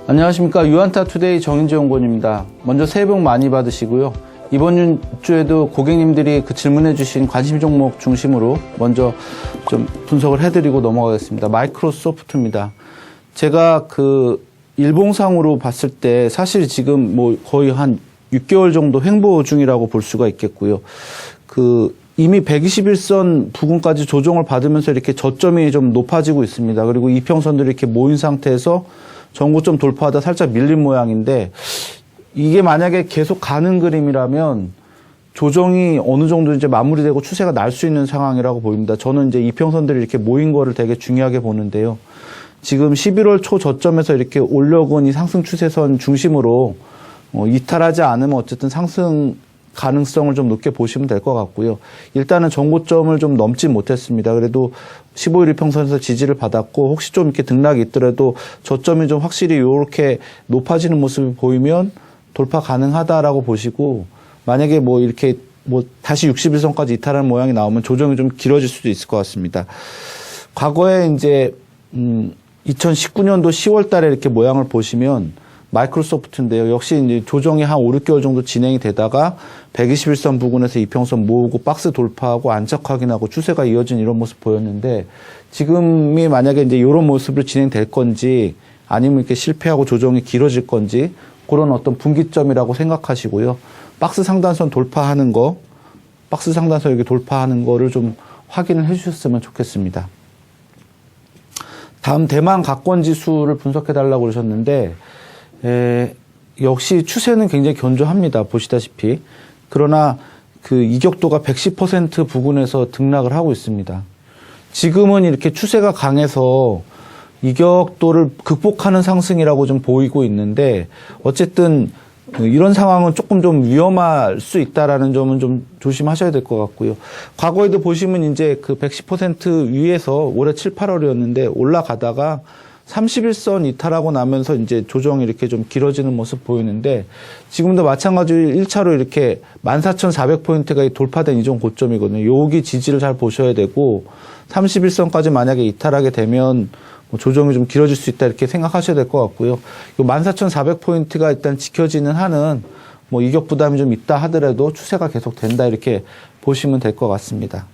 안녕하십니까. 유한타 투데이 정인재 연구원입니다. 먼저 새해 복 많이 받으시고요. 이번 주에도 고객님들이 질문해 주신 관심 종목 중심으로 먼저 좀 분석을 해드리고 넘어가겠습니다. 마이크로소프트입니다. 제가 일봉상으로 봤을 때 사실 지금 거의 한 6개월 정도 횡보 중이라고 볼 수가 있겠고요. 이미 121선 부근까지 조정을 받으면서 이렇게 저점이 좀 높아지고 있습니다. 그리고 이평선들이 이렇게 모인 상태에서 전고점 돌파하다 살짝 밀린 모양인데, 이게 만약에 계속 가는 그림이라면 조정이 어느 정도 이제 마무리되고 추세가 날 수 있는 상황이라고 보입니다. 저는 이제 이평선들이 이렇게 모인 거를 되게 중요하게 보는데요. 지금 11월 초 저점에서 이렇게 올려온 이 상승 추세선 중심으로 이탈하지 않으면 어쨌든 상승 가능성을 좀 높게 보시면 될 것 같고요. 일단은 전고점을 좀 넘지 못했습니다. 그래도 15일 이평선에서 지지를 받았고, 혹시 좀 이렇게 등락이 있더라도 저점이 좀 확실히 이렇게 높아지는 모습이 보이면 돌파 가능하다라고 보시고, 만약에 이렇게 다시 61선까지 이탈하는 모양이 나오면 조정이 좀 길어질 수도 있을 것 같습니다. 과거에 이제 2019년도 10월 달에 이렇게 모양을 보시면 마이크로소프트인데요. 역시 이제 조정이 한 5, 6개월 정도 진행이 되다가 121선 부근에서 이평선 모으고 박스 돌파하고 안착 확인하고 추세가 이어진 이런 모습 보였는데, 지금이 만약에 이제 이런 모습으로 진행될 건지 아니면 이렇게 실패하고 조정이 길어질 건지 그런 어떤 분기점이라고 생각하시고요. 박스 상단선 돌파하는 거, 박스 상단선 이렇게 돌파하는 거를 좀 확인을 해 주셨으면 좋겠습니다. 다음 대만 가권 지수를 분석해 달라고 그러셨는데, 역시 추세는 굉장히 견조합니다. 보시다시피. 그러나 이격도가 110% 부근에서 등락을 하고 있습니다. 지금은 이렇게 추세가 강해서 이격도를 극복하는 상승이라고 좀 보이고 있는데, 어쨌든 이런 상황은 조금 좀 위험할 수 있다라는 점은 좀 조심하셔야 될 것 같고요. 과거에도 보시면 이제 110% 위에서 올해 7, 8월이었는데 올라가다가 31선 이탈하고 나면서 이제 조정이 이렇게 좀 길어지는 모습 보이는데, 지금도 마찬가지로 1차로 이렇게 14,400포인트가 돌파된 이전 고점이거든요. 여기 지지를 잘 보셔야 되고, 31선까지 만약에 이탈하게 되면 조정이 좀 길어질 수 있다 이렇게 생각하셔야 될 것 같고요. 요 14,400포인트가 일단 지켜지는 한은 이격 부담이 좀 있다 하더라도 추세가 계속 된다 이렇게 보시면 될 것 같습니다.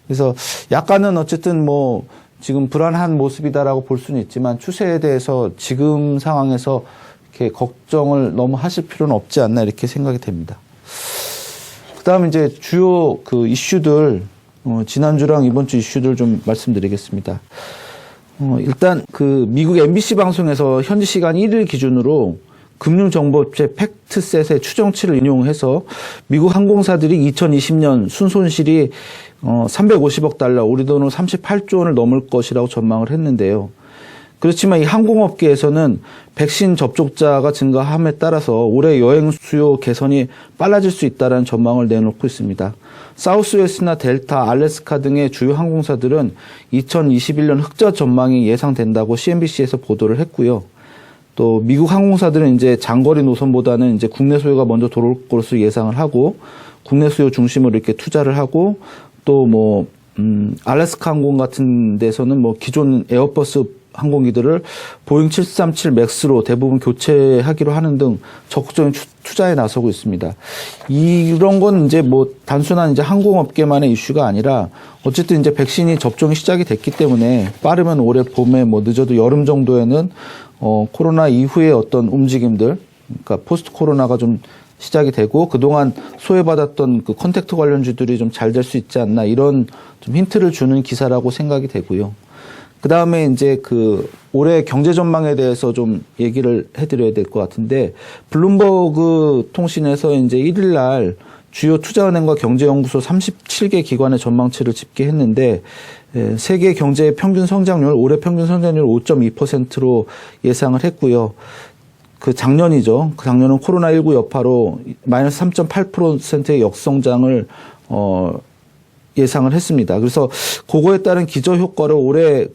그래서 약간은 어쨌든 지금 불안한 모습이다라고 볼 수는 있지만, 추세에 대해서 지금 상황에서 이렇게 걱정을 너무 하실 필요는 없지 않나 이렇게 생각이 됩니다. 그다음 이제 주요 이슈들, 지난주랑 이번 주 이슈들 좀 말씀드리겠습니다. 일단 미국 MBC 방송에서 현지 시간 1일 기준으로 금융정보업체 팩트셋의 추정치를 인용해서 미국 항공사들이 2020년 순손실이 350억 달러, 우리 돈으로 38조 원을 넘을 것이라고 전망을 했는데요. 그렇지만 이 항공업계에서는 백신 접촉자가 증가함에 따라서 올해 여행 수요 개선이 빨라질 수 있다는 전망을 내놓고 있습니다. 사우스웨스트나 델타, 알래스카 등의 주요 항공사들은 2021년 흑자 전망이 예상된다고 CNBC에서 보도를 했고요. 또 미국 항공사들은 이제 장거리 노선보다는 이제 국내 수요가 먼저 들어올 것으로 예상을 하고, 국내 수요 중심으로 이렇게 투자를 하고, 또 알래스카 항공 같은 데서는 기존 에어버스 항공기들을 보잉 737 맥스로 대부분 교체하기로 하는 등 적극적인 투자에 나서고 있습니다. 이런 건 이제 단순한 이제 항공업계만의 이슈가 아니라, 어쨌든 이제 백신이 접종이 시작이 됐기 때문에 빠르면 올해 봄에 늦어도 여름 정도에는 코로나 이후의 어떤 움직임들, 그러니까 포스트 코로나가 좀 시작이 되고 그동안 소외받았던 컨택트 관련주들이 좀 잘 될 수 있지 않나, 이런 좀 힌트를 주는 기사라고 생각이 되고요. 그 다음에 이제 올해 경제 전망에 대해서 좀 얘기를 해드려야 될 것 같은데, 블룸버그 통신에서 이제 1일 날 주요 투자은행과 경제연구소 37개 기관의 전망치를 집계했는데, 세계 경제의 평균 성장률, 올해 평균 성장률 5.2%로 예상을 했고요. 작년이죠. 작년은 코로나19 여파로 마이너스 3.8%의 역성장을 예상을 했습니다. 그래서 그거에 따른 기저 효과로 올해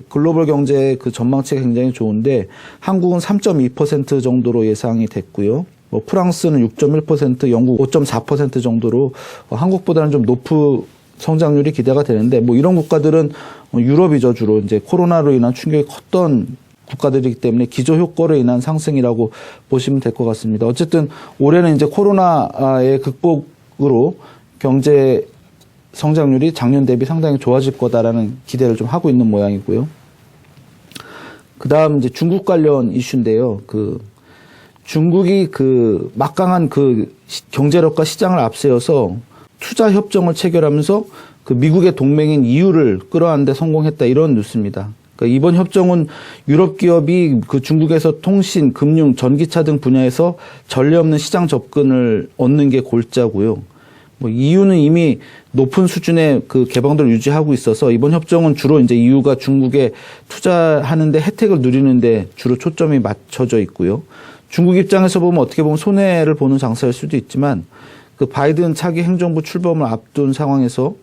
글로벌 경제의 전망치가 굉장히 좋은데, 한국은 3.2% 정도로 예상이 됐고요. 프랑스는 6.1%, 영국 5.4% 정도로 한국보다는 좀 높은 성장률이 기대가 되는데, 이런 국가들은 유럽이죠. 주로 이제 코로나로 인한 충격이 컸던 국가들이기 때문에 기저효과로 인한 상승이라고 보시면 될 것 같습니다. 어쨌든 올해는 이제 코로나의 극복으로 경제 성장률이 작년 대비 상당히 좋아질 거다라는 기대를 좀 하고 있는 모양이고요. 그 다음 이제 중국 관련 이슈인데요. 중국이 막강한 경제력과 시장을 앞세워서 투자 협정을 체결하면서 미국의 동맹인 EU를 끌어안는 데 성공했다, 이런 뉴스입니다. 그러니까 이번 협정은 유럽 기업이 중국에서 통신, 금융, 전기차 등 분야에서 전례 없는 시장 접근을 얻는 게 골자고요. EU는 이미 높은 수준의 개방도를 유지하고 있어서 이번 협정은 주로 이제 EU가 중국에 투자하는데 혜택을 누리는데 주로 초점이 맞춰져 있고요. 중국 입장에서 보면 어떻게 보면 손해를 보는 장사일 수도 있지만 바이든 차기 행정부 출범을 앞둔 상황에서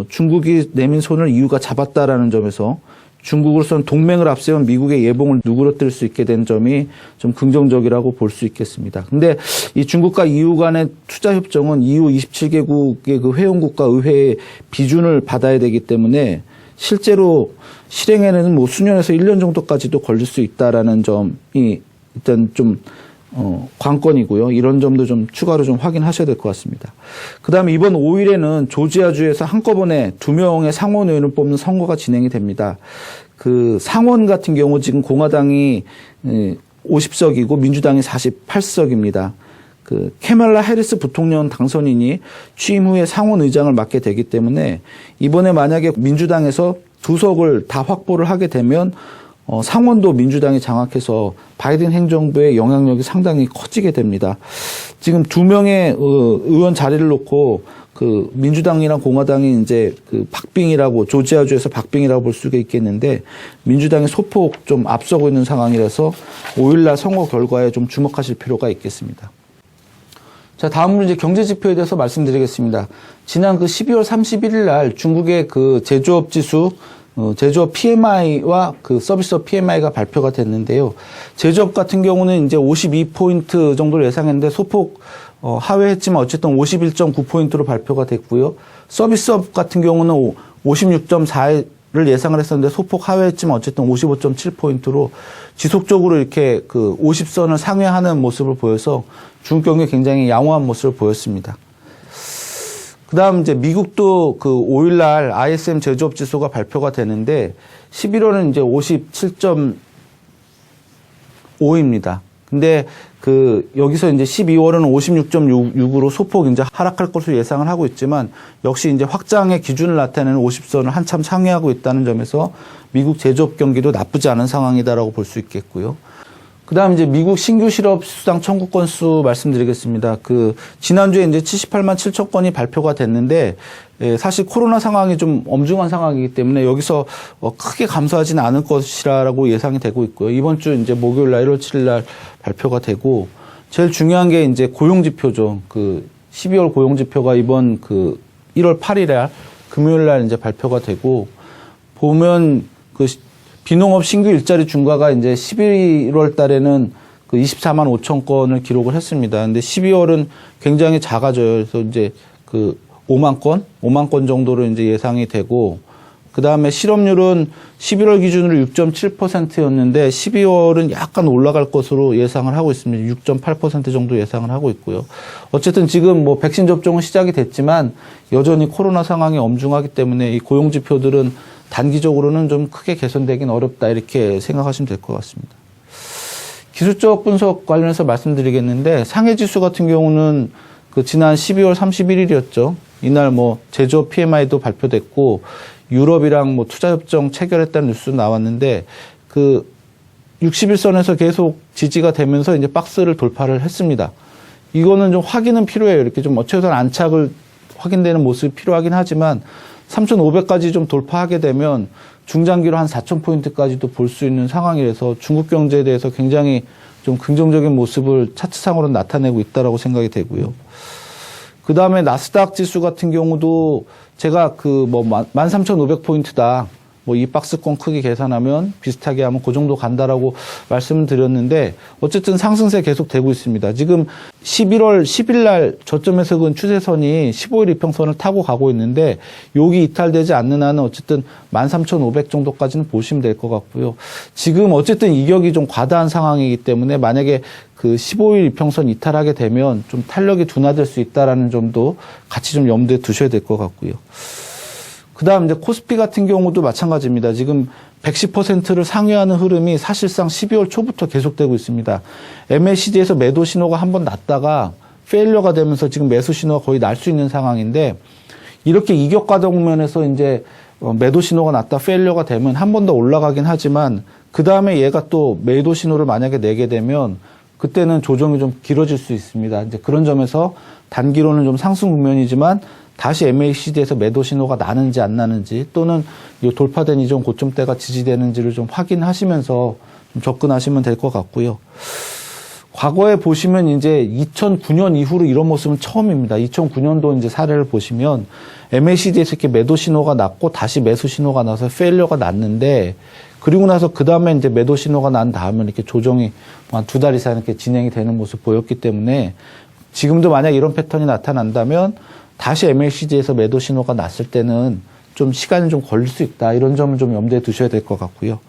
중국이 내민 손을 EU가 잡았다라는 점에서 중국으로서는 동맹을 앞세운 미국의 예봉을 누그러뜨릴 수 있게 된 점이 좀 긍정적이라고 볼 수 있겠습니다. 근데 이 중국과 EU 간의 투자 협정은 EU 27개국의 회원국과 의회의 비준을 받아야 되기 때문에 실제로 실행에는 수년에서 1년 정도까지도 걸릴 수 있다라는 점이 일단 좀 관건이고요. 이런 점도 좀 추가로 좀 확인하셔야 될 것 같습니다. 그다음에 이번 5일에는 조지아주에서 한꺼번에 2명의 상원 의원을 뽑는 선거가 진행이 됩니다. 상원 같은 경우 지금 공화당이 50석이고 민주당이 48석입니다. 캐멀라 해리스 부통령 당선인이 취임 후에 상원 의장을 맡게 되기 때문에 이번에 만약에 민주당에서 2석을 다 확보를 하게 되면 상원도 민주당이 장악해서 바이든 행정부의 영향력이 상당히 커지게 됩니다. 지금 2명의 의원 자리를 놓고 민주당이랑 공화당이 이제 박빙이라고, 조지아주에서 박빙이라고 볼 수가 있겠는데 민주당이 소폭 좀 앞서고 있는 상황이라서 5일날 선거 결과에 좀 주목하실 필요가 있겠습니다. 자, 다음으로 이제 경제 지표에 대해서 말씀드리겠습니다. 지난 12월 31일 날 중국의 제조업 지수, 제조업 PMI와 서비스업 PMI가 발표가 됐는데요. 제조업 같은 경우는 이제 52포인트 정도를 예상했는데 소폭 하회했지만 어쨌든 51.9포인트로 발표가 됐고요. 서비스업 같은 경우는 56.4를 예상을 했었는데 소폭 하회했지만 어쨌든 55.7포인트로 지속적으로 이렇게 50선을 상회하는 모습을 보여서 중국 경기 굉장히 양호한 모습을 보였습니다. 그다음 이제 미국도 5일날 ISM 제조업 지수가 발표가 되는데 11월은 이제 57.5입니다. 근데 여기서 이제 12월은 56.6으로 소폭 이제 하락할 것으로 예상을 하고 있지만 역시 이제 확장의 기준을 나타내는 50선을 한참 상회하고 있다는 점에서 미국 제조업 경기도 나쁘지 않은 상황이다라고 볼 수 있겠고요. 그다음 이제 미국 신규 실업 수당 청구 건수 말씀드리겠습니다. 지난주에 이제 78만 7천 건이 발표가 됐는데 사실 코로나 상황이 좀 엄중한 상황이기 때문에 여기서 크게 감소하지는 않을 것이라고 예상이 되고 있고요. 이번 주 이제 목요일 날 1월 7일 날 발표가 되고 제일 중요한 게 이제 고용 지표죠. 12월 고용 지표가 이번 1월 8일 날 금요일 날 이제 발표가 되고 보면 비농업 신규 일자리 증가가 이제 11월 달에는 24만 5천 건을 기록을 했습니다. 근데 12월은 굉장히 작아져요. 그래서 이제 5만 건 정도로 이제 예상이 되고, 그 다음에 실업률은 11월 기준으로 6.7%였는데 12월은 약간 올라갈 것으로 예상을 하고 있습니다. 6.8% 정도 예상을 하고 있고요. 어쨌든 지금 백신 접종은 시작이 됐지만 여전히 코로나 상황이 엄중하기 때문에 이 고용 지표들은 단기적으로는 좀 크게 개선되긴 어렵다, 이렇게 생각하시면 될 것 같습니다. 기술적 분석 관련해서 말씀드리겠는데 상해지수 같은 경우는 지난 12월 31일이었죠. 이날 제조업 PMI도 발표됐고 유럽이랑 투자협정 체결했다는 뉴스 나왔는데 60일선에서 계속 지지가 되면서 이제 박스를 돌파를 했습니다. 이거는 좀 확인은 필요해요. 이렇게 좀 최소한 안착을 확인되는 모습이 필요하긴 하지만 3,500까지 좀 돌파하게 되면 중장기로 한 4,000포인트까지도 볼 수 있는 상황이라서 중국 경제에 대해서 굉장히 좀 긍정적인 모습을 차트상으로 나타내고 있다라고 생각이 되고요. 그 다음에 나스닥 지수 같은 경우도 제가 13,500포인트다. 뭐 이 박스권 크기 계산하면 비슷하게 하면 그 정도 간다라고 말씀을 드렸는데 어쨌든 상승세 계속 되고 있습니다. 지금 11월 10일 날 저점에서 그은 추세선이 15일 이평선을 타고 가고 있는데 여기 이탈되지 않는 한은 어쨌든 13,500 정도까지는 보시면 될 것 같고요. 지금 어쨌든 이격이 좀 과다한 상황이기 때문에 만약에 그 15일 이평선 이탈하게 되면 좀 탄력이 둔화될 수 있다라는 점도 같이 좀 염두에 두셔야 될 것 같고요. 그 다음 이제 코스피 같은 경우도 마찬가지입니다. 지금 110%를 상회하는 흐름이 사실상 12월 초부터 계속되고 있습니다. MACD에서 매도 신호가 한번 났다가 페일러가 되면서 지금 매수 신호가 거의 날 수 있는 상황인데 이렇게 이격과정 면에서 이제 매도 신호가 났다 페일러가 되면 한 번 더 올라가긴 하지만 그 다음에 얘가 또 매도 신호를 만약에 내게 되면 그때는 조정이 좀 길어질 수 있습니다. 이제 그런 점에서 단기로는 좀 상승 국면이지만 다시 MACD에서 매도 신호가 나는지 안 나는지 또는 이 돌파된 이전 고점대가 지지되는지를 좀 확인하시면서 좀 접근하시면 될 것 같고요. 과거에 보시면 이제 2009년 이후로 이런 모습은 처음입니다. 2009년도 이제 사례를 보시면 MACD에서 이렇게 매도 신호가 났고 다시 매수 신호가 나서 페일러가 났는데 그리고 나서 그 다음에 이제 매도 신호가 난 다음에 이렇게 조정이 한 2달 이상 이렇게 진행이 되는 모습 보였기 때문에 지금도 만약 이런 패턴이 나타난다면 다시 MACD에서 매도 신호가 났을 때는 좀 시간이 좀 걸릴 수 있다. 이런 점을 좀 염두에 두셔야 될 것 같고요.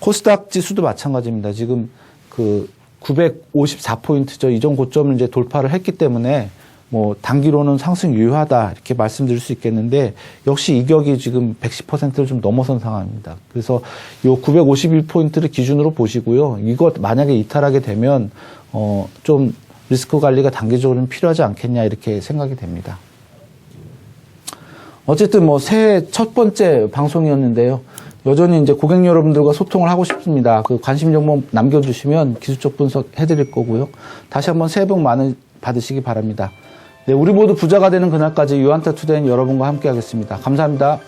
코스닥 지수도 마찬가지입니다. 지금 그 954포인트죠. 이전 고점을 이제 돌파를 했기 때문에 뭐 단기로는 상승 유효하다 이렇게 말씀드릴 수 있겠는데 역시 이격이 지금 110%를 좀 넘어선 상황입니다. 그래서 요 951포인트를 기준으로 보시고요. 이거 만약에 이탈하게 되면 좀 리스크 관리가 단기적으로는 필요하지 않겠냐 이렇게 생각이 됩니다. 어쨌든 뭐 새해 첫 번째 방송이었는데요. 여전히 이제 고객 여러분들과 소통을 하고 싶습니다. 그 관심 정보 남겨주시면 기술적 분석 해드릴 거고요. 다시 한번 새해 복 많이 받으시기 바랍니다. 네, 우리 모두 부자가 되는 그날까지 유한타 투데이는 여러분과 함께 하겠습니다. 감사합니다.